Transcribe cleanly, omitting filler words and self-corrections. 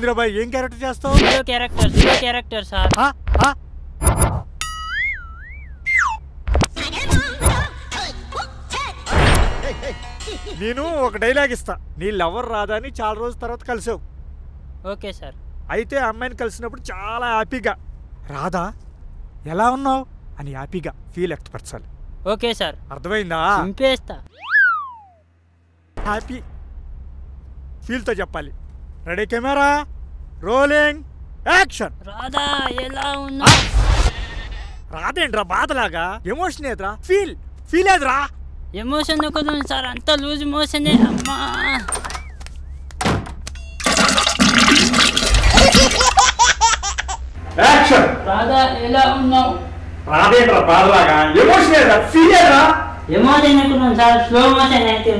ఏంద్రాబాయ్ ఏం క్యారెక్టర్ చేస్తావు? Zero character sir. నేను ఒక డైలాగ్ ఇస్తా, నీ లవర్ రాదా అని చాలా రోజుల తర్వాత కలిసావు. Okay sir. అయితే అమ్మాయిని కలిసినప్పుడు చాలా హ్యాపీగా రాదా ఎలా ఉన్నావు అని హ్యాపీగా ఫీల్ వ్యక్తపరచాలి. Okay sir. అర్థమైందా? చింపేస్తా. హ్యాపీ ఫీల్తో చెప్పాలి. Ready, camera rolling, action. Radha ఎలా ఉన్నావు? రాదేంట్రా బాధలాగా? ఎమోషన్ ఏదిరా? ఫీల్ ఏదిరా? ఎమోషన్ ఒకదు సార్, అంత లూజ్ మోషనే. అమ్మా యాక్షన్. రాధా ఎలా ఉన్నావు? రాదేంట్రా బాధలాగా? ఎమోషన్ ఏదిరా? ఫీల్ ఏదిరా? ఎమోషన్ ఎక్కువ సార్, స్లో మోషన్ అయితే.